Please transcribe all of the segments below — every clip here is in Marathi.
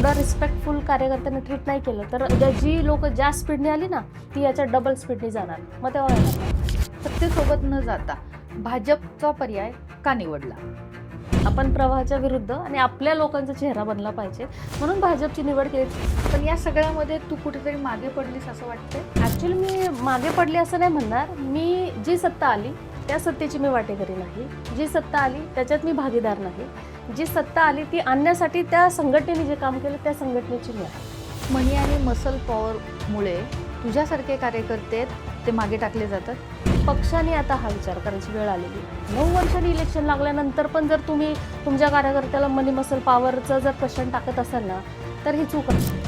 एवढा रिस्पेक्टफुल कार्यकर्त्यांना ट्रीट नाही केलं तर उद्या जी लोक जास्त स्पीडने आली ना ती याच्या डबल स्पीडने जाणार. मग तेव्हा काय करणार? सत्तेसोबत न जाता भाजपचा पर्याय का निवडला? आपण प्रवाहाच्या विरुद्ध आणि आपल्या लोकांचा चेहरा बनला पाहिजे म्हणून भाजपची निवड केली. पण या सगळ्यामध्ये तू कुठेतरी मागे पडलीस असं वाटतंय? ॲक्च्युली मी मागे पडले असं नाही म्हणणार. मी जी सत्ता आली त्या सत्तेची मी वाटेकरी नाही. जी सत्ता आली त्याच्यात मी भागीदार नाही. जी सत्ता आली ती आणण्यासाठी त्या संघटनेने जे काम केलं त्या संघटनेची मी आहे. मनी आणि मसल पॉवरमुळे तुझ्यासारखे कार्यकर्ते आहेत, ते मागे टाकले जातात. पक्षाने आता हा विचार करायची वेळ आलेली आहे. 9 वर्षांनी इलेक्शन लागल्यानंतर पण जर तुम्ही तुमच्या कार्यकर्त्याला मनी मसल पॉवरचं जर प्रश्न टाकत असाल ना तर ही चूक आहे.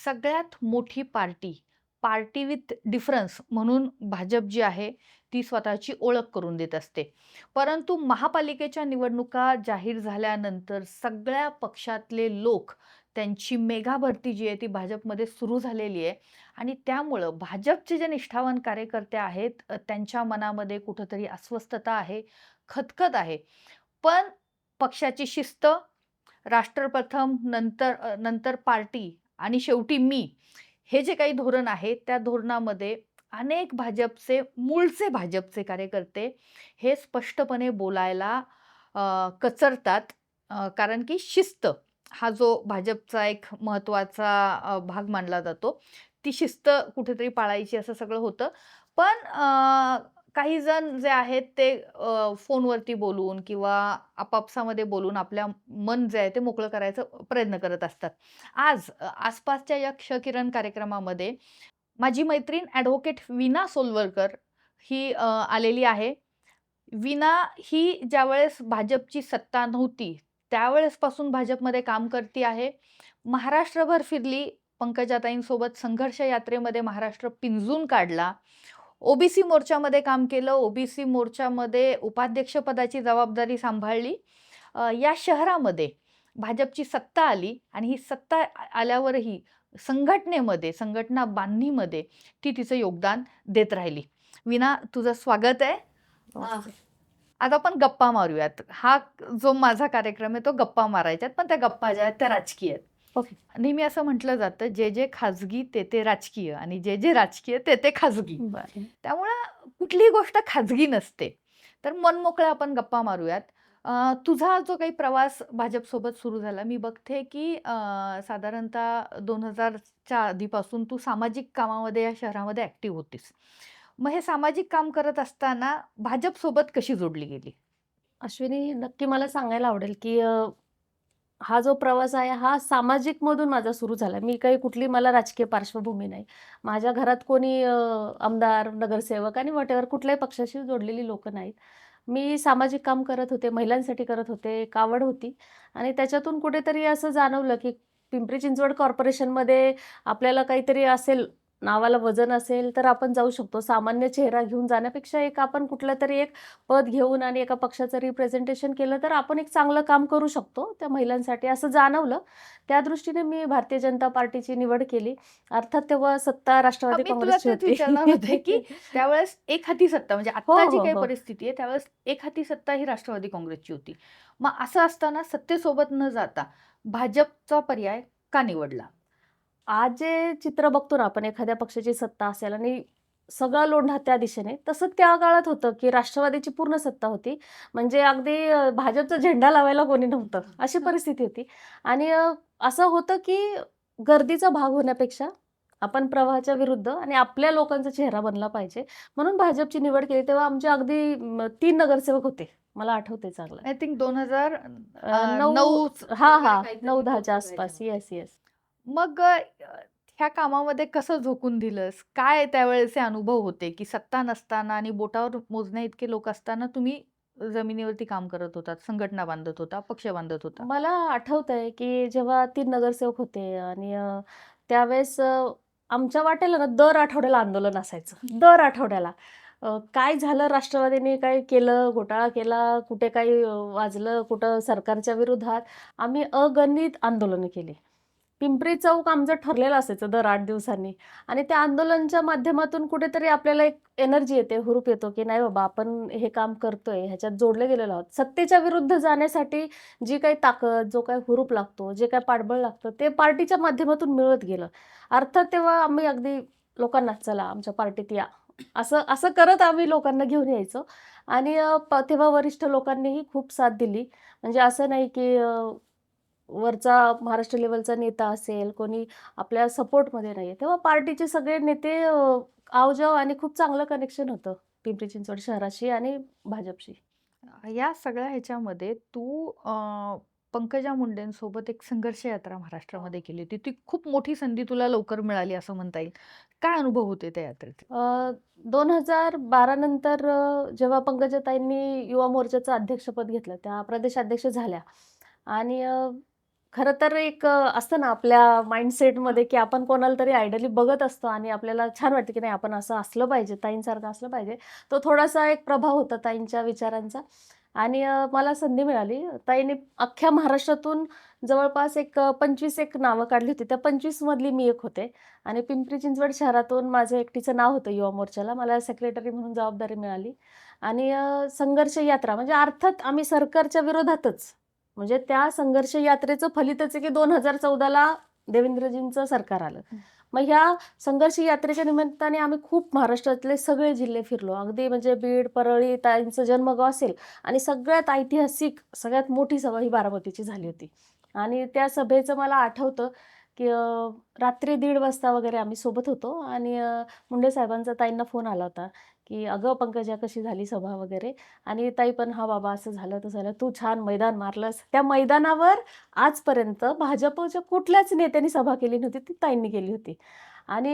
सगळ्यात मोठी पार्टी विथ डिफरन्स म्हणून भाजप जी आहे ती स्वतःची ओळख करून देत असते. परंतु महापालिकेच्या निवडणुका जाहीर झाल्यानंतर सगळ्या पक्षातले लोक त्यांची मेगा भरती जी आहे ती भाजपमध्ये सुरू झालेली आहे आणि त्यामुळं भाजपचे जे निष्ठावान कार्यकर्ते आहेत त्यांच्या मनामध्ये कुठंतरी अस्वस्थता आहे, खतखत आहे. पण पक्षाची शिस्त, राष्ट्रप्रथम, नंतर पार्टी आणि शेवटी मी, हे जे काही धोरण आहे त्या धोरणामध्ये अनेक मूळचे भाजपचे कार्यकर्ते हे स्पष्टपणे बोलायला कचरतात. कारण की शिस्त हा जो भाजपचा एक महत्त्वाचा भाग मानला जातो, ती शिस्त कुठेतरी पाळायची असं सगळं होतं. पण काही जण जे आहेत ते फोनवरती बोलून किंवा आपापसामध्ये बोलून आपल्या मन जे आहे ते मोकळं करायचा प्रयत्न करत असतात. आज आसपासच्या या क्षकिरण कार्यक्रमामध्ये माझी मैत्रीण ॲडव्होकेट वीणा सोलवरकर ही आलेली आहे. वीणा ही ज्यावेळेस भाजपची सत्ता नव्हती, त्यावेळेसपासून भाजपमध्ये काम करती आहे. महाराष्ट्रभर फिरली, पंकजाताईंसोबत संघर्ष यात्रेमध्ये महाराष्ट्र पिंजून काढला. ओबीसी मोर्चामध्ये काम केलं, ओबीसी मोर्चामध्ये उपाध्यक्षपदाची जबाबदारी सांभाळली. या शहरामध्ये भाजपची सत्ता आली आणि ही सत्ता आल्यावरही संघटना बांधणीमध्ये ती तिचं योगदान देत राहिली. वीणा, तुझं स्वागत आहे. आता आपण गप्पा मारूयात. हा जो माझा कार्यक्रम आहे तो गप्पा मारायच्यात, पण त्या गप्पा ज्या आहेत त्या राजकीय आहेत. ओके. नेहमी असं म्हटलं जातं, जे खाजगी ते राजकीय आणि जे राजकीय ते खाजगी. बरं. त्यामुळं कुठलीही गोष्ट खाजगी नसते. तर मनमोकळ्या आपण गप्पा मारूयात. तुझा जो काही प्रवास भाजपसोबत सुरू झाला, मी बघते की साधारणतः 2000च्या आधीपासून तू सामाजिक कामामध्ये या शहरामध्ये ॲक्टिव्ह होतीस. मग हे सामाजिक काम करत असताना भाजपसोबत कशी जोडली गेली? अश्विनी, नक्की मला सांगायला आवडेल की हा जो प्रवास आहे हा सामाजिक मधून माझा सुरू झाला. मी काही कुठली मला राजकीय पार्श्वभूमी नाही. माझ्या घरात कोणी आमदार, नगरसेवक आणि व्हॉटएव्हर कुठल्याही पक्षाशी जोडलेली लोकं नाहीत. मी सामाजिक काम करत होते, महिलांसाठी करत होते, एक आवड होती आणि त्याच्यातून कुठेतरी असं जाणवलं की पिंपरी चिंचवड कॉर्पोरेशनमध्ये आपल्याला काहीतरी असेल, नावाला वजन असेल तर आपण जाऊ शकतो. सामान्य चेहरा घेऊन जाण्यापेक्षा एक आपण कुठलंतरी एक पद घेऊन आणि एका पक्षाचं रिप्रेझेंटेशन केलं तर आपण एक चांगलं काम करू शकतो त्या महिलांसाठी, असं जाणवलं. त्या दृष्टीने मी भारतीय जनता पार्टीची निवड केली. अर्थात तेव्हा सत्ता राष्ट्रवादी मी तुला काँग्रेसची तेच विचारणार होते की होती. त्यावेळेस एक हाती सत्ता, म्हणजे हो, आता जी हो, काही हो. परिस्थिती आहे त्यावेळेस एक हाती सत्ता ही राष्ट्रवादी काँग्रेसची होती. मग असं असताना सत्तेसोबत न जाता भाजपचा पर्याय का निवडला? आज जे चित्र बघतो ना आपण, एखाद्या पक्षाची सत्ता असेल आणि सगळा लोंढा त्या दिशेने, तसं त्या काळात होतं की राष्ट्रवादीची पूर्ण सत्ता होती. म्हणजे अगदी भाजपचा झेंडा लावायला कोणी नव्हतं, अशी परिस्थिती होती. आणि असं होतं की गर्दीचा भाग होण्यापेक्षा आपण प्रवाहाच्या विरुद्ध आणि आपल्या लोकांचा चेहरा बनला पाहिजे म्हणून भाजपची निवड केली. तेव्हा आमचे अगदी 3 नगरसेवक होते, मला आठवते चांगलं. आय थिंक 2009 9 हां, हां. 9-10च्या आसपास. Yes, yes. मग ह्या कामामध्ये कसं झोकून दिलंस? काय त्यावेळेचे अनुभव होते, की सत्ता नसताना आणि बोटावर मोजण्या इतके लोक असताना तुम्ही जमिनीवरती काम करत होतात, संघटना बांधत होता, पक्ष बांधत होता? मला आठवतंय की जेव्हा 3 नगरसेवक होते आणि त्यावेळेस आमच्या वाटेला ना दर आठवड्याला आंदोलन असायचं. दर आठवड्याला. काय झालं, राष्ट्रवादीने काय केलं, घोटाळा केला, कुठे काही वाजलं, कुठं सरकारच्या विरोधात. आम्ही अगणित आंदोलनं केली. पिंपरी चौक आमचं ठरलेलं असायचं दर 8 दिवसांनी आणि त्या आंदोलनाच्या माध्यमातून कुठेतरी आपल्याला एक एनर्जी येते, हुरूप येतो, की नाही बाबा आपण हे काम करतोय, ह्याच्यात जोडले गेलेलो आहोत. सत्तेच्या विरुद्ध जाण्यासाठी जी काही ताकद, जो काही हुरूप लागतो, जे काही पाठबळ लागतं, ते पार्टीच्या माध्यमातून मिळत गेलं. अर्थात तेव्हा आम्ही अगदी लोकांना चला आमच्या पार्टीत या, असं असं करत आम्ही लोकांना घेऊन यायचो आणि तेव्हा वरिष्ठ लोकांनीही खूप साथ दिली. म्हणजे असं नाही की वरचा महाराष्ट्र लेव्हलचा नेता असेल, कोणी आपल्या सपोर्टमध्ये नाहीये. तेव्हा पार्टीचे सगळे नेते आव-जाव आणि खूप चांगलं कनेक्शन होतं पिंपरी चिंचवड शहराशी आणि भाजपशी. या सगळ्या ह्याच्यामध्ये तू पंकजा मुंडेंसोबत एक संघर्ष यात्रा महाराष्ट्रामध्ये केली होती. ती खूप मोठी संधी तुला लवकर मिळाली असं म्हणता येईल. काय अनुभव होते त्या यात्रेचे? 2012 नंतर जेव्हा पंकजाताईंनी युवा मोर्चाचं अध्यक्षपद घेतलं, त्या प्रदेशाध्यक्ष झाल्या आणि खरं तर एक असतं ना आपल्या माइंडसेटमध्ये, की आपण कोणाला तरी आयडॉली बघत असतो आणि आपल्याला छान वाटतं, की नाही आपण असं असलं पाहिजे, ताईंसारखं असलं पाहिजे. तो थोडासा एक प्रभाव होता ताईंच्या विचारांचा आणि मला संधी मिळाली. ताईंनी अख्ख्या महाराष्ट्रातून जवळपास एक 25 एक नावं काढली होती. त्या 25 मधली मी एक होते आणि पिंपरी चिंचवड शहरातून माझं एकटीचं नाव होतं युवा मोर्चाला. मला सेक्रेटरी म्हणून जबाबदारी मिळाली आणि संघर्ष यात्रा म्हणजे अर्थात आम्ही सरकारच्या विरोधातच. म्हणजे त्या संघर्ष यात्रेचं फलितच आहे की 2014ला देवेंद्रजींचं सरकार आलं. मग ह्या संघर्ष यात्रेच्या निमित्ताने आम्ही खूप महाराष्ट्रातले सगळे जिल्हे फिरलो. अगदी म्हणजे बीड, परळी, ताईंचं जन्मगाव असेल आणि सगळ्यात ऐतिहासिक, सगळ्यात मोठी सभा ही बारामतीची झाली होती. आणि त्या सभेचं मला आठवतं की रात्री 1:30 वाजता वगैरे आम्ही सोबत होतो आणि मुंडे साहेबांचा ताईंना फोन आला होता, की "अगं पंकजा कशी झाली सभा वगैरे?" आणि ताई पण "हां बाबा असं झालं, तसं झालं. तू छान मैदान मारलंस." त्या मैदानावर आजपर्यंत भाजपच्या कुठल्याच नेत्यांनी सभा केली नव्हती, ती ताईंनी केली होती. आणि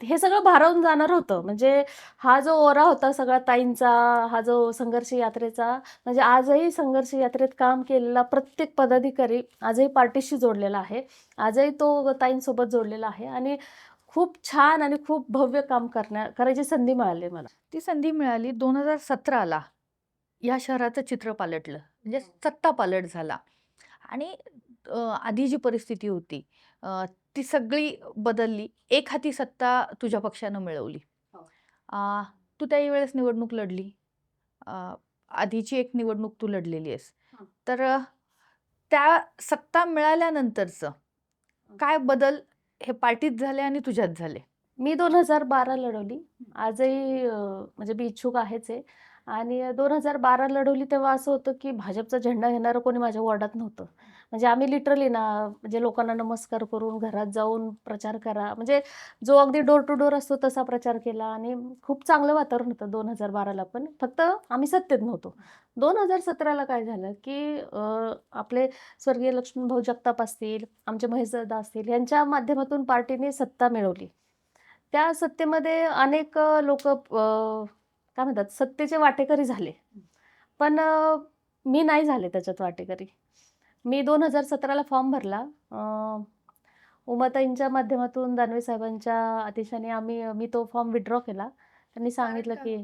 हे सगळं भारावून जाणार होतं. म्हणजे हा जो ओरा होता सगळा ताईंचा, हा जो संघर्ष यात्रेचा, म्हणजे आजही संघर्ष यात्रेत काम केलेला प्रत्येक पदाधिकारी आजही पार्टीशी जोडलेला आहे. आजही तो ताईंसोबत जोडलेला आहे आणि खूप छान आणि खूप भव्य काम करायची संधी मिळाली मला. ती संधी मिळाली 2017ला. या शहराचं चित्र पालटलं. म्हणजे सत्ता पालट झाला आणि आधी जी परिस्थिती होती ती सगळी बदलली. एक हाती सत्ता तुझ्या पक्षानं मिळवली. हो. अ, तू त्याही वेळेस निवडणूक लढली. अ, आधीची एक निवडणूक तू लढलेली आहेस. हं. तर त्या सत्ता मिळाल्यानंतरचं काय बदल हे पार्टीत झाले आणि तुझ्यात झाले? मी 2012 लढवली. आजही म्हणजे मी इच्छुक आहेच आहे आणि 2012 लढवली तेव्हा असं होतं, की भाजपचा झेंडा घेणारं कोणी माझ्या वॉर्डात नव्हतं. म्हणजे आम्ही लिटरली ना, म्हणजे लोकांना नमस्कार करून घरात जाऊन प्रचार करा, म्हणजे जो अगदी डोर टू डोर असतो तसा प्रचार केला आणि खूप चांगलं वातावरण होतं 2012ला पण. फक्त आम्ही सत्तेत नव्हतो. 2017ला काय झालं, की आपले स्वर्गीय लक्ष्मणभाऊ जगताप असतील, आमचे महेशदादा असतील, यांच्या माध्यमातून पार्टीने सत्ता मिळवली. त्या सत्तेमध्ये अनेक काय म्हणतात सत्तेचे वाटेकरी झाले. पण मी नाही झाले त्याच्यात वाटेकरी. मी 2017ला फॉर्म भरला. उमाताईंच्या माध्यमातून, दानवे साहेबांच्या आदेशाने मी तो फॉर्म विथड्रॉ केला. त्यांनी सांगितलं की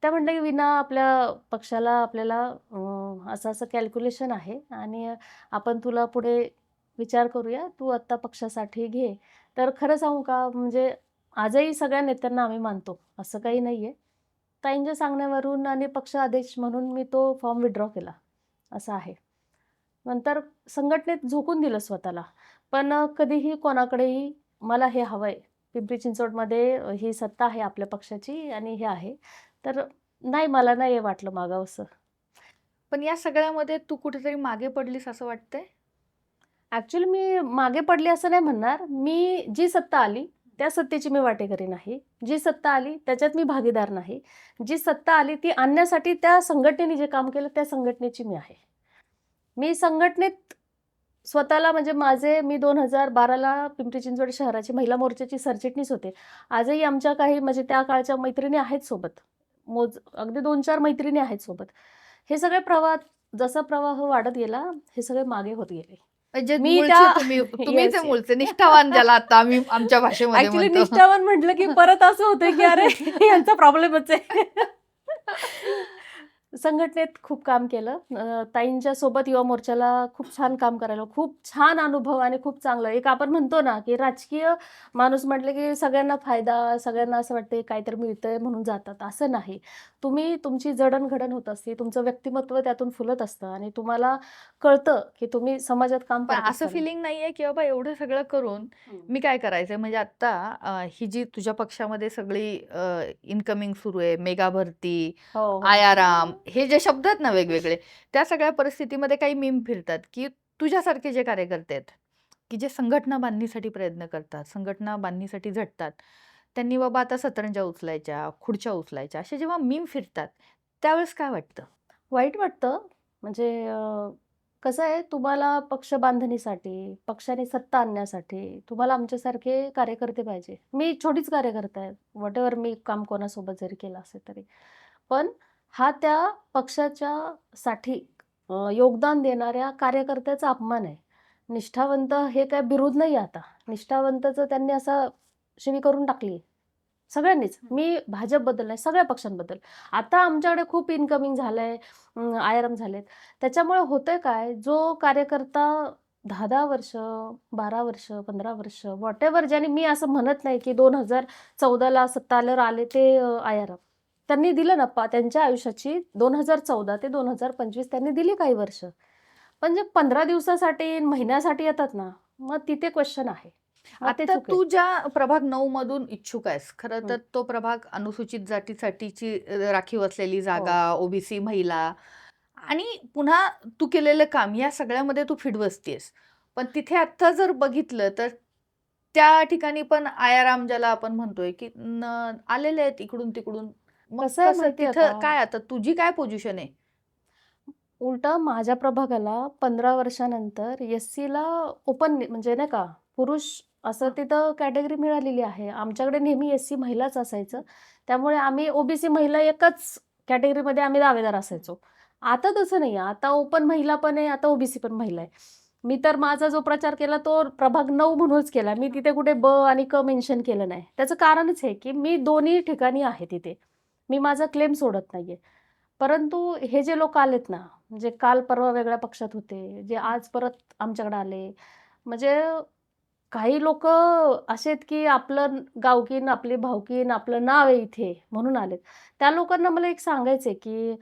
त्या म्हटल्या की "विना आपल्या पक्षाला आपल्याला असं-असं कॅल्क्युलेशन आहे आणि आपण तुला पुढे विचार करूया. तू आत्ता पक्षासाठी घे." तर खरं सांगू का म्हणजे आजही सगळ्या नेत्यांना आम्ही मानतो, असं काही नाहीये. ताईंच्या सांगण्यावरून आणि पक्ष आदेश म्हणून मी तो फॉर्म विथड्रॉ केला, असं आहे. नंतर संघटनेत झोकून दिलं स्वतःला. पण कधीही कोणाकडेही मला हे हवंय, पिंपरी चिंचवडमध्ये ही सत्ता आहे आपल्या पक्षाची आणि हे आहे. तर नाही, मला नाही हे वाटलं मागावंसं. पण या सगळ्यामध्ये तू कुठेतरी मागे पडलीस असं वाटतंय? ॲक्चुअली मी मागे पडले असं नाही म्हणणार. मी जी सत्ता आली, त्या सत्तेची मी वाटेकरी नाही. जी सत्ता आली त्याच्यात मी भागीदार नाही. जी सत्ता आली ती आणण्यासाठी त्या संघटनेने जे काम केलं त्या संघटनेची मी आहे. मी संघटनेत स्वतःला म्हणजे मी 2012ला पिंपरी चिंचवड शहराची महिला मोर्चाची सरचिटणीस होते. आजही आमच्या काही म्हणजे त्या काळच्या मैत्रिणी आहेत सोबत. अगदी 2-4 मैत्रिणी आहेत सोबत. हे सगळे जसा प्रवाह वाढत गेला, हे सगळे मागे होत गेले. म्हणजे मी मूळचे त्या तुम्हीच येस, आहे मूळचे निष्ठावान ज्याला आता आम्ही आमच्या भाषेमध्ये ॲक्चुअली म्हणतो. निष्ठावान म्हटलं की परत असं होतं की अरे यांचा प्रॉब्लेमच आहे. संघटनेत खूप काम केलं. ताईंच्या सोबत युवा मोर्चाला खूप छान काम करायला, खूप छान अनुभव आणि खूप चांगलं. एक आपण म्हणतो ना, की राजकीय माणूस म्हटलं, की सगळ्यांना फायदा, सगळ्यांना असं वाटतं काहीतरी मिळतंय म्हणून जातात. असं नाही. तुम्ही तुमची जडण-घडण होत असते. तुमचं व्यक्तिमत्व त्यातून फुलत असतं आणि तुम्हाला कळतं, की तुम्ही समाजात काम पण करत असं असताना. फिलिंग नाहीये, की बाबा एवढं सगळं करून हं. मी काय करायचंय? म्हणजे आता ही जी तुझ्या पक्षामध्ये सगळी इन्कमिंग सुरू आहे, मेगा भरती, हो, हो. आयाराम हे जे शब्द आहेत ना वेगवेगळे, त्या सगळ्या परिस्थितीमध्ये काही मीम फिरतात, की तुझ्यासारखे जे कार्यकर्ते आहेत, की जे संघटना बांधणीसाठी प्रयत्न करतात, संघटना बांधणीसाठी झटतात. त्यांनी बाबा आता सतरंज्या उचलायच्या, खुर्च्या उचलायच्या, असे जेव्हा मीम फिरतात, त्यावेळेस काय वाटतं? वाईट वाटतं. म्हणजे कसं आहे तुम्हाला पक्ष बांधणीसाठी, पक्षाने सत्ता आणण्यासाठी तुम्हाला आमच्यासारखे कार्यकर्ते पाहिजे. मी छोटीच कार्यकर्ता आहे. व्हॉटएव्हर मी काम कोणासोबत जरी केलं असेल तरी. पण हा त्या पक्षाच्या साठी योगदान देणाऱ्या कार्यकर्त्याचा अपमान आहे. निष्ठावंत हे काय बिरुद नाही आता. निष्ठावंतचं त्यांनी असं शिवी करून टाकली सगळ्यांनीच. मी भाजपबद्दल नाही, सगळ्या पक्षांबद्दल. आता आमच्याकडे खूप इन्कमिंग झालंय, आयराम झालेत. त्याच्यामुळे होतंय काय, जो कार्यकर्ता 10-10 वर्ष, 12 वर्ष, 15 वर्ष व्हॉटएव्हर ज्याने मी असं म्हणत नाही, की 2014ला सत्ता आल्यावर आले ते आयाराम. त्यांनी दिलं ना त्यांच्या आयुष्याची 2014 ते 2025 त्यांनी दिली काही वर्ष. पण जे 15 दिवसासाठी, महिन्यासाठी येतात ना, मग तिथे क्वेश्चन आहे. मग ते आता चूक आहे. तू ज्या प्रभाग 9 मधून इच्छुक आहेस, खरं हं. तर तो प्रभाग अनुसूचित जातीसाठीची राखीव असलेली हो. जागा, ओबीसी महिला आणि पुन्हा तू केलेलं काम या सगळ्यामध्ये तू फिट बसतीयेस. पण तिथे आता जर बघितलं तर त्या ठिकाणी पण आयाराम ज्याला आपण म्हणतोय, की आलेले आहेत इकडून-तिकडून. मग कसं आहे कसं माहिती आहे तिथं का? काय आता तुझी काय पोझिशन आहे? उलटं माझ्या प्रभागाला 15 वर्षानंतर एस-सीला ओपन म्हणजे नाही का, पुरुष असं हां. तिथं कॅटेगरी मिळालेली आहे. आमच्याकडे नेहमी एस-सी महिलाच असायचं. त्यामुळे आम्ही ओबीसी महिला एकच कॅटेगरीमध्ये आम्ही दावेदार असायचो. आता तसं नाही आहे. आता ओपन महिला पण आहे, आता ओबीसी पण महिला आहे. मी तर माझा जो प्रचार केला तो प्रभाग 9 म्हणूनच केला. मी तिथे कुठे ब आणि क मेन्शन केलं नाही. त्याचं कारणच आहे, की मी दोन्ही ठिकाणी आहे तिथे. मी माझा क्लेम सोडत नाहीये. परंतु हे जे लोक आलेत ना, म्हणजे काल परवा वेगळ्या पक्षात होते, जे आज परत आमच्याकडे आले. म्हणजे काही लोकं असे आहेत, की आपलं गावकीन, आपली भावकीन, आपलं नाव आहे इथे म्हणून आलेत. त्या लोकांना मला एक सांगायचंय, की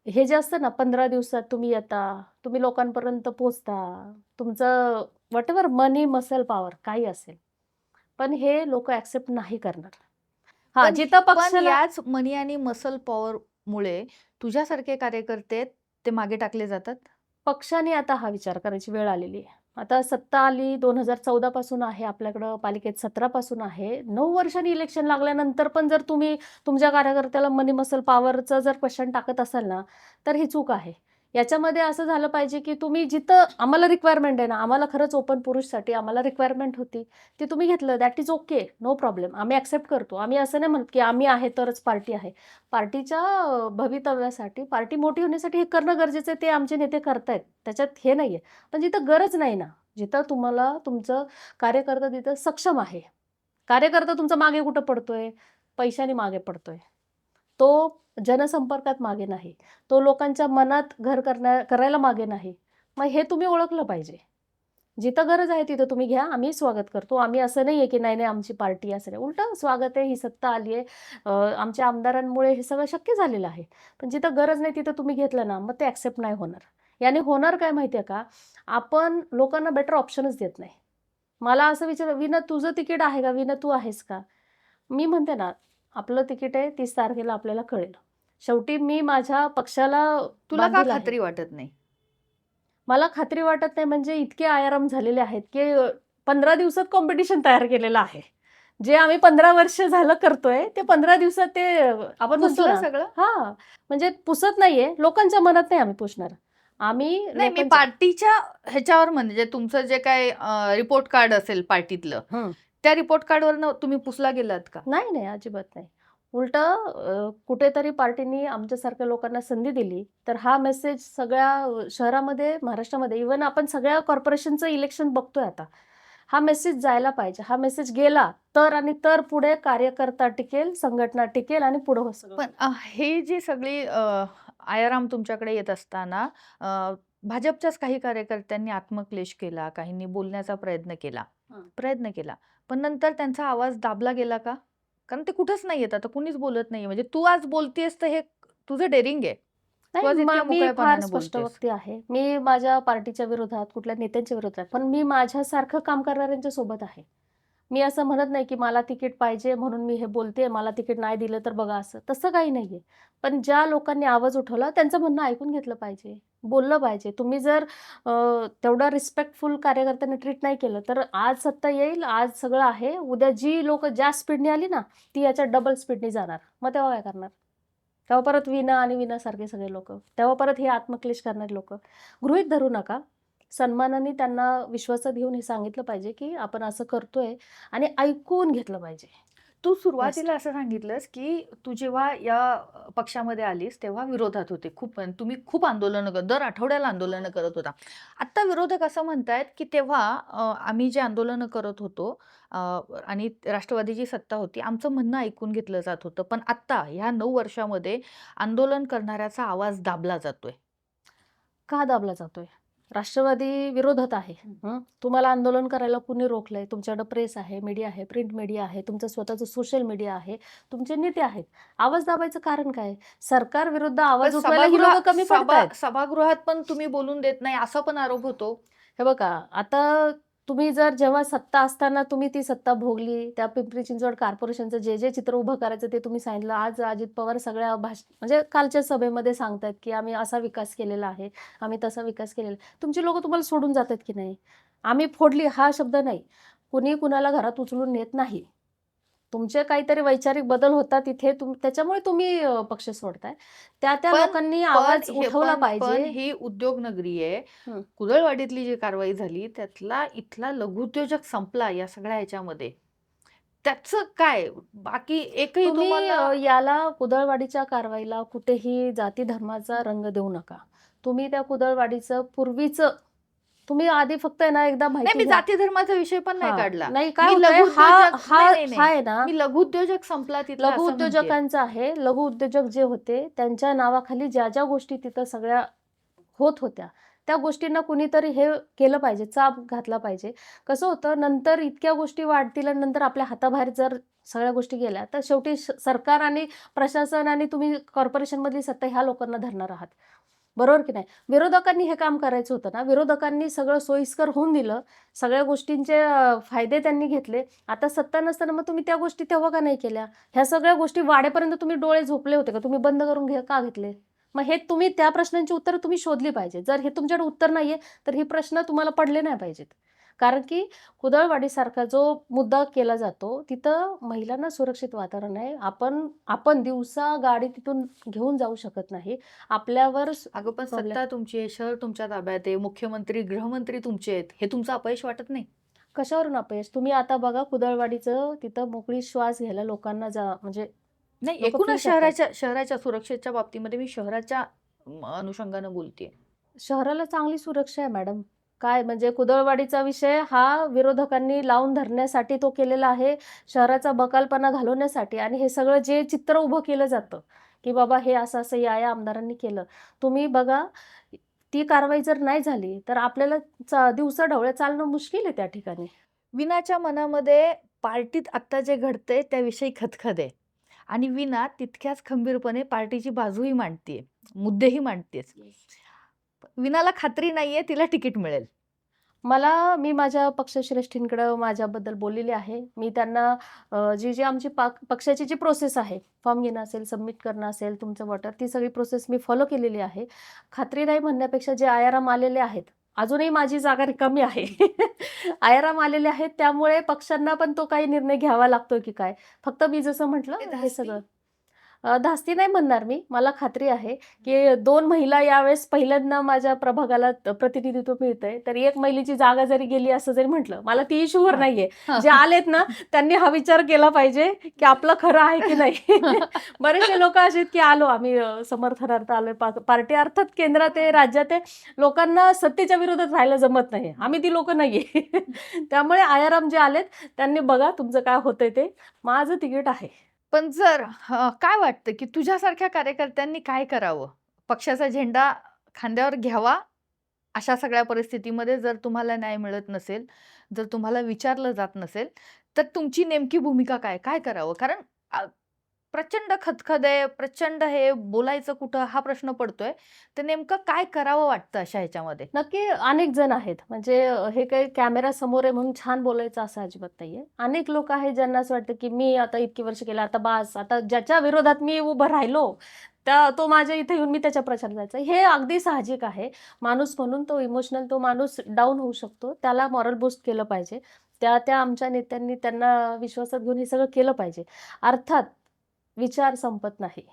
हे जे असतं ना 15 दिवसात तुम्ही येता, तुम्ही लोकांपर्यंत पोहोचता, तुमचं व्हॉटएव्हर मनी, मसल पॉवर काही असेल. पण हे लोकं एक्सेप्ट नाही करणार. हां, पण जिथं पण पक्षाला याच मनी आणि मसल पॉवरमुळे तुझ्यासारखे कार्यकर्ते ते मागे टाकले जातात? पक्षाने आता हा विचार करायची वेळ आलेली आहे. आता सत्ता आली 2014 पासून आहे आपल्याकडं, पालिकेत 17 पासून आहे. 9 वर्षांनी इलेक्शन लागल्यानंतर पण जर तुम्ही तुमच्या कार्यकर्त्याला मनी मसल पॉवरचं जर क्वेशन टाकत असाल ना, तर ही चूक आहे. याच्यामध्ये असं झालं पाहिजे, की तुम्ही जिथं आम्हाला रिक्वायरमेंट आहे ना, आम्हाला खरंच ओपन पुरुषसाठी आम्हाला रिक्वायरमेंट होती. ती तुम्ही घेतलं that is okay, no problem. आम्ही एक्सेप्ट करतो. आम्ही असं नाही म्हणत, की आम्ही आहे तरच पार्टी आहे. पार्टीच्या भवितव्यासाठी, पार्टी मोठी होण्यासाठी हे करणं गरजेचं आहे, ते आमचे नेते करतायत. त्याच्यात हे नाहीये. पण जिथं गरज नाही ना, जिथं तुम्हाला तुमचं कार्यकर्ता तिथं सक्षम आहे. कार्यकर्ता तुमचा मागे कुठं पडतोय? पैशाने मागे पडतोय. तो जनसंपर्कात मागे नाही. तो लोकांच्या मनात घर करायला मागे नाही. मग हे तुम्ही ओळखलं पाहिजे. जिथं गरज आहे तिथं तुम्ही घ्या. आम्ही स्वागत करतो. आम्ही असं नाहीये, की नाही, नाही आमची पार्टी असं नाही. उलटं स्वागत आहे, ही सत्ता आली आहे. आमच्या आमदारांमुळे हे सगळं शक्य झालेलं आहे. पण जिथं गरज नाही तिथं तुम्ही घेतलं ना, मग ते एक्सेप्ट नाही होणार. याने होणार काय माहिती आहे का? आपण लोकांना बेटर ऑप्शनच देत नाही. मला असं "विना तुझं तिकीट आहे का? विना तू आहेस का?" मी म्हणते ना, आपलं तिकीट आहे 30 तारखेला आपल्याला कळेल. शेवटी मी माझ्या पक्षाला तुला का बांधील आहे. खात्री वाटत नाही? मला खात्री वाटत नाही म्हणजे इतके आयाराम झालेले आहेत, की 15 दिवसात कॉम्पिटिशन तयार केलेलं आहे. जे आम्ही 15 वर्ष झालं करतोय, ते 15 दिवसात ते आपण म्हणतो पुसलं ना सगळं? हां, म्हणजे पुसत नाहीये, लोकांच्या मनात नाही आम्ही पुसणार. आम्ही नाही, मी लोकांच्या पार्टीच्या ह्याच्यावर म्हणजे तुमचं जे काही रिपोर्ट कार्ड असेल पार्टीतलं, हं. त्या रिपोर्ट कार्डवरनं तुम्ही पुसला गेलात का? नाही, नाही, अजिबात नाही. उलटं कुठेतरी पार्टीनी आमच्यासारख्या लोकांना संधी दिली, तर हा मेसेज सगळ्या शहरामध्ये, महाराष्ट्रामध्ये इव्हन आपण सगळ्या कॉर्पोरेशनचं इलेक्शन बघतोय आता. हा मेसेज जायला पाहिजे. हा मेसेज गेला तर आणि तर पुढे कार्यकर्ता टिकेल, संघटना टिकेल आणि पुढं हो सगळं पण होईल. हे जी सगळी आयाराम तुमच्याकडे येत असताना भाजपच्याच काही कार्यकर्त्यांनी आत्मक्लेश केला, काहींनी बोलण्याचा प्रयत्न केला. पण नंतर त्यांचा आवाज दाबला गेला का? कारण ते कुठंच नाही येत आता, कुणीच बोलत नाहीये. म्हणजे तू आज बोलतेस तर हे तुझं डेअरिंग आहे. नाही, तू आज इतक्या मी फार मोकळेपणाने स्पष्ट बोलतेस. वक्ती आहे. मी माझ्या पार्टीच्या विरोधात, कुठल्या नेत्यांच्या विरोधात, पण मी माझ्यासारखं काम करणाऱ्यांच्या सोबत आहे. मी असं म्हणत नाही, की मला तिकीट पाहिजे म्हणून मी हे बोलते, मला तिकीट नाही दिलं तर बघा असं. तसं काही नाहीये. पण ज्या लोकांनी आवाज उठवला त्यांचं म्हणणं ऐकून घेतलं पाहिजे, बोललं पाहिजे. तुम्ही जर तेवढं रिस्पेक्टफुल कार्यकर्त्यांना ट्रीट नाही केलं, तर आज सत्ता येईल, आज सगळं आहे. उद्या जी लोकं ज्या स्पीडने आली ना, ती याच्या डबल स्पीडने जाणार. मग तेव्हा काय करणार? तेव्हा परत वीणा आणि वीणासारखे सगळे लोकं. तेव्हा परत हे आत्मक्लेश करणारे लोकं. गृहीत धरू नका. सन्मानाने त्यांना विश्वासात घेऊन हे सांगितलं पाहिजे, की आपण असं करतोय आणि ऐकून घेतलं पाहिजे. तू बेस्ट. सुरुवातीला असं सांगितलंस, की तू जेव्हा या पक्षामध्ये आलीस तेव्हा विरोधात होते. तुम्ही खूप आंदोलनं दर आठवड्याला आंदोलनं करत होता. आत्ता विरोधक असं म्हणतायत, की तेव्हा आम्ही जे आंदोलनं करत होतो अ, आणि राष्ट्रवादीची सत्ता होती, आमचं म्हणणं ऐकून घेतलं जात होतं. पण आत्ता ह्या 9 वर्षामध्ये आंदोलन करणाऱ्याचा आवाज दाबला जातोय. का दाबला जातोय? राष्ट्रवादी विरोधात आहे. तुम्हाला आंदोलन करायला कुणी रोखलंय? तुमच्याकडे प्रेस आहे, मीडिया आहे, प्रिंट मीडिया आहे, तुमचं स्वतःचं सोशल मीडिया आहे, तुमचे नेते आहेत. आवाज दाबायचं कारण काय? सरकार विरुद्ध पण आवाज उठवायला ही लोकं कमी पडतायत. सभागृहात पण तुम्ही बोलून देत नाही असा पण आरोप होतो. हे बघा, आता तुम्ही जर जेव्हा सत्ता असताना तुम्ही ती सत्ता भोगली, त्या पिंपरी चिंचवड कॉर्पोरेशनचं जे चित्र उभं करायचं ते तुम्ही सांगितलं. आज अजित पवार सगळ्या म्हणजे कालच्या सभेमध्ये सांगतायत, की आम्ही असा विकास केलेला आहे, आम्ही तसा विकास केलेला आहे. तुमची लोकं तुम्हाला सोडून जातात की नाही? आम्ही फोडली हा शब्द नाही. कुणी कुणाला घरात उचलून नेत नाही. तुमचे काहीतरी वैचारिक बदल होतात तिथे त्याच्यामुळे तुम्ही पक्ष सोडताय. त्या पण लोकांनी पण आवाज हे उठवला पण पाहिजे. पण ही उद्योगनगरी आहे. हं. कुदळवाडीतली जी कारवाई झाली त्यातला इथला लघुउद्योजक संपला या सगळ्या ह्याच्यामध्ये. त्याचं काय? बाकी एकही तुम्ही तुम्हाला याला कुदळवाडीच्या कारवाईला कुठेही जाती धर्माचा रंग देऊ नका. तुम्ही त्या कुदळवाडीचं पूर्वीचं तुम्ही आधी फक्त आहे ना एकदा नाही, माहिती मी घ्या. जाती धर्माचा विषय पण नाही हां. काढला. नाही काय मी होतंय हा लघुउद्योजक हा नाही, नाही, हा नाही. आहे ना, मी लघुउद्योजक संपला तिथला लघु असं म्हणतेय. उद्योजकांचं आहे. लघु उद्योजक जे होते त्यांच्या नावाखाली ज्या गोष्टी तिथं सगळ्या होत होत्या, त्या गोष्टींना कुणीतरी हे केलं पाहिजे, चाप घातला पाहिजे. कसं होतं नंतर इतक्या गोष्टी वाढतील आणि नंतर आपल्या हाताबाहेर जर सगळ्या गोष्टी गेल्या, तर शेवटी सरकार आणि प्रशासन आणि तुम्ही कॉर्पोरेशनमधली सत्ता ह्या लोकांना धरणार आहात. बरोबर की नाही? विरोधकांनी हे काम करायचं होतं ना, विरोधकांनी सगळं सोयीस्कर होऊन दिलं. सगळ्या गोष्टींचे फायदे त्यांनी घेतले. आता सत्ता नसताना मग तुम्ही त्या गोष्टी तेव्हा का नाही केल्या? ह्या सगळ्या गोष्टी वाढेपर्यंत तुम्ही डोळे झोपले होते का? तुम्ही बंद करून का घेतले? मग हे तुम्ही त्या प्रश्नांची उत्तरं तुम्ही शोधली पाहिजे. जर हे तुमच्याकडे उत्तर नाहीये, तर ही प्रश्न तुम्हाला पडले नाही पाहिजेत. कारण की कुदळवाडीसारखा जो मुद्दा केला जातो, तिथं महिलांना सुरक्षित वातावरण आहे. आपण आपण दिवसा गाडी तिथून घेऊन जाऊ शकत नाही. आपल्यावर अगं पण प्रॉब्लेम सत्ता तुमची आहे, शहर तुमच्या ताब्यात आहे, मुख्यमंत्री, गृहमंत्री तुमचे आहेत. हे तुमचं अपयश वाटत नाही? कशावरून अपयश? तुम्ही आता बघा कुदळवाडीचं तिथं मोकळी श्वास घ्यायला लोकांना म्हणजे नाही, लोकं फिरू एकूणच शकतात. शहराच्या सुरक्षेच्या बाबतीमध्ये मी शहराच्या अनुषंगानं बोलतेय. शहराला चांगली सुरक्षा आहे मॅडम. काय म्हणजे कुदळवाडीचा विषय हा विरोधकांनी लावून धरण्यासाठी तो केलेला आहे. शहराचा बकालपणा घालवण्यासाठी आणि हे सगळं जे चित्र उभं केलं जातं, की बाबा हे असं-असं या आमदारांनी केलं. तुम्ही बघा, ती कारवाई जर नाही झाली, तर आपल्याला दिवसाढवळ्या चालणं मुश्कील आहे त्या ठिकाणी. विनाच्या मनामध्ये पार्टीत आत्ता जे घडतंय त्याविषयी खदखद आहे आणि विना तितक्याच खंबीरपणे पार्टीची बाजूही मांडतीये, मुद्देही मांडतेच. विनाला खात्री नाहीये तिला तिकीट मिळेल. मी माझ्या पक्षश्रेष्ठींकडं माझ्याबद्दल बोललेली आहे. मी त्यांना जी आमची पक्षाची जी प्रोसेस आहे, फॉर्म घेणं असेल, सबमिट करणं असेल, तुमचं वोटर, ती सगळी प्रोसेस मी फॉलो केलेली आहे. खात्री नाही म्हणण्यापेक्षा जे आयाराम आलेले आहेत, अजूनही माझी जागा रिकामी आहे. आयाराम आलेले आहेत, त्यामुळे पक्षांना पण तो काही निर्णय घ्यावा लागतोय की काय? फक्त मी जसं म्हटलं ते हे धास्ती? सगळं धास्ती नाही म्हणणार मी. मला खात्री आहे, की 2 महिला यावेळेस पहिल्यांदा माझ्या प्रभागाला प्रतिनिधित्व मिळतंय. तर एक महिलेची जागा जरी गेली असं जरी म्हटलं, मला ती शुअर हां. नाहीये. हां. जे आलेत ना, त्यांनी हा विचार केला पाहिजे, की आपलं खरं आहे की नाही. बरेचसे लोकं असे आहेत, की आलो आम्ही समर्थनार्थ आलोय. पार्टी अर्थात केंद्रात आहे, राज्यात आहे. लोकांना सत्तेच्या विरोधात राहायला जमत नाही. आम्ही ती लोकं नाहीये. त्यामुळे आयाराम जे आलेत, त्यांनी बघा तुमचं काय होतंय ते. माझं तिकीट आहे. पण काय वाटतं, की तुझ्यासारख्या कार्यकर्त्यांनी काय करावं? पक्षाचा झेंडा खांद्यावर घ्यावा, अशा सगळ्या परिस्थितीमध्ये जर तुम्हाला न्याय मिळत नसेल, जर तुम्हाला विचारलं जात नसेल, तर तुमची नेमकी भूमिका काय? काय करावं? कारण प्रचंड खदखद आहे, प्रचंड हे बोलायचं कुठं हा प्रश्न पडतोय. तर नेमकं काय करावं वाटतं अशा ह्याच्यामध्ये? नक्की अनेक जण आहेत. म्हणजे हे काही कॅमेरा समोर आहे म्हणून छान बोलायचं असं अजिबात नाहीये. अनेक लोक आहेत ज्यांना असं वाटतं, की मी आता इतकी वर्ष केलं, आता बास. आता ज्याच्या विरोधात मी उभं राहिलो, तो माझ्या इथे येऊन मी त्याच्या प्रचारात जायचं. हे अगदी साहजिक आहे. माणूस म्हणून तो इमोशनल तो माणूस डाऊन होऊ शकतो. त्याला मॉरल बूस्ट केलं पाहिजे. त्या आमच्या नेत्यांनी त्यांना विश्वासात घेऊन हे सगळं केलं पाहिजे. अर्थात विचार संपत नाही.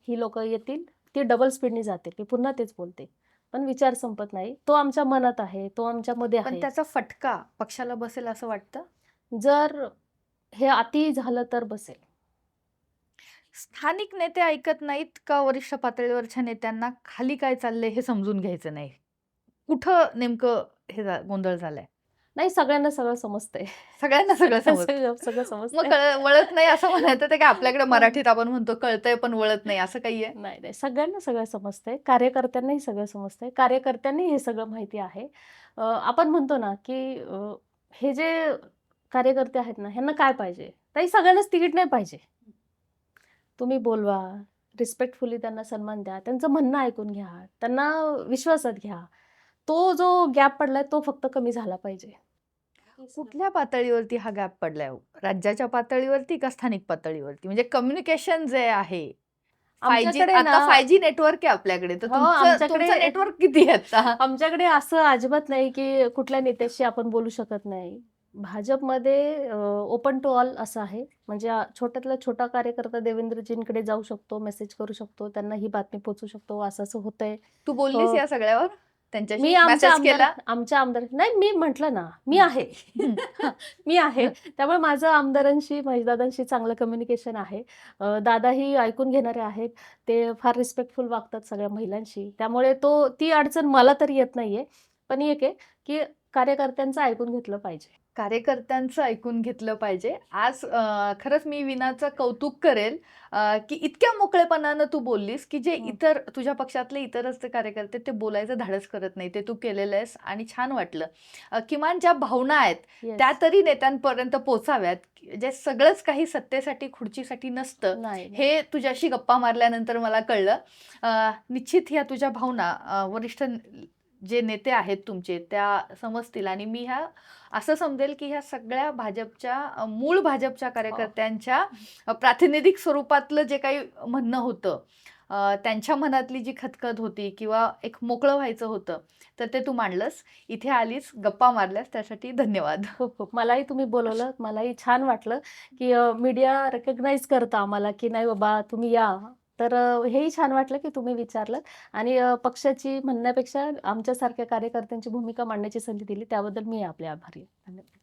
ही लोकं येतील, ती डबल स्पीडनी जातील. मी पुन्हा तेच बोलते. पण विचार संपत नाही. तो आमच्या मनात आहे, तो आमच्यामध्ये पण आहे. त्याचा फटका पक्षाला बसेल असं वाटतं? जर हे अति झालं तर बसेल. स्थानिक नेते ऐकत नाहीत का वरिष्ठ पातळीवरच्या नेत्यांना खाली काय चाललंय हे समजून घ्यायचं नाही? कुठं नेमकं हे गोंधळ झालाय? नाही, सगळ्यांना सगळं समजतंय. सगळ्यांना सगळं समजतं. सगळं सगळं मग समजतंय. वळत नाही असं म्हणायचं ते काय आपल्याकडे मराठीत आपण म्हणतो कळतंय पण वळत नाही असं काही आहे? नाही, नाही. सगळ्यांना सगळं समजतंय. कार्यकर्त्यांनाही सगळं समजतंय. कार्यकर्त्यांनी हे सगळं माहिती आहे. आपण म्हणतो ना, की हे जे कार्यकर्ते आहेत ना, ह्यांना काय पाहिजे? ताई सगळ्यांनाच तिकीट नाही पाहिजे. तुम्ही बोलवा, रिस्पेक्टफुली त्यांना सन्मान द्या, त्यांचं म्हणणं ऐकून घ्या, त्यांना विश्वासात घ्या. तो जो गॅप पडलाय तो फक्त कमी झाला पाहिजे. कुठल्या पातळीवरती हा गॅप पडलाय हो? राज्याच्या पातळीवरती का स्थानिक पातळीवरती? म्हणजे कम्युनिकेशन जे आहे 5G आमच्याकडे आता ना 5G नेटवर्क आहे आपल्याकडे. तर हो, आमच्याकडे तुमचं नेटवर्क किती आहे आता? आमच्याकडे असं अजिबात नाही, की कुठल्या नेत्याशी आपण बोलू शकत नाही. भाजपमध्ये ओपन टू ऑल असं आहे. म्हणजे छोट्यातला छोटा कार्यकर्ता देवेंद्रजींकडे जाऊ शकतो, मेसेज करू शकतो, त्यांना ही बातमी पोहोचू शकतो, असं-असं होतंय. तू बोललीस या सगळ्यावर त्यांच्याशी? मी आमच्या मेसेज केला? आमदार नाही, मी म्हटलं ना, मी हं. आहे. मी आहे. त्यामुळे माझं आमदारांशी, महेशदादांशी चांगलं कम्युनिकेशन आहे. दादाही ऐकून घेणारे आहेत. ते फार रिस्पेक्टफुल वागतात सगळ्या महिलांशी. त्यामुळे ती अडचण मला तरी येत नाहीये. पण एक आहे, की कार्यकर्त्यांचं ऐकून घेतलं पाहिजे. कार्यकर्त्यांचं ऐकून घेतलं पाहिजे. आज खरंच मी वीणाचं कौतुक करेल की इतक्या मोकळेपणानं तू बोललीस, की जे हं. इतर तुझ्या पक्षातले इतरच ते कार्यकर्ते ते बोलायचं धाडस करत नाही. ते तू केलेलं आहेस आणि छान वाटलं. किमान ज्या भावना आहेत त्या येस. तरी नेत्यांपर्यंत पोहोचाव्यात. जे सगळंच काही सत्तेसाठी, खुर्चीसाठी नसतं, नाही, नाही. हे तुझ्याशी गप्पा मारल्यानंतर मला कळलं. निश्चित ह्या तुझ्या भावना वरिष्ठ जे नेते आहेत तुमचे त्या समजतील आणि मी असं समजेल की ह्या सगळ्या भाजपच्या मूळ भाजपच्या हो. कार्यकर्त्यांच्या प्रातिनिधिक स्वरूपातलं जे काही म्हणणं होतं, त्यांच्या मनातली जी खदखद होती किंवा एक मोकळं व्हायचं होतं, तर ते तू मांडलंस. इथे आलीस, गप्पा मारल्यास त्यासाठी धन्यवाद. खूप खूप. मलाही तुम्ही बोलवलं. मलाही छान वाटलं, की मीडिया रिकॉग्नाइज करतं आम्हाला, की नाही बाबा तुम्ही या. तर हेही छान वाटलं, की तुम्ही विचारलंत आणि पक्षाची म्हणण्यापेक्षा आमच्यासारख्या कार्यकर्त्यांची भूमिका मांडण्याची संधी दिली त्याबद्दल मी आपले आभारी आहे. धन्यवाद.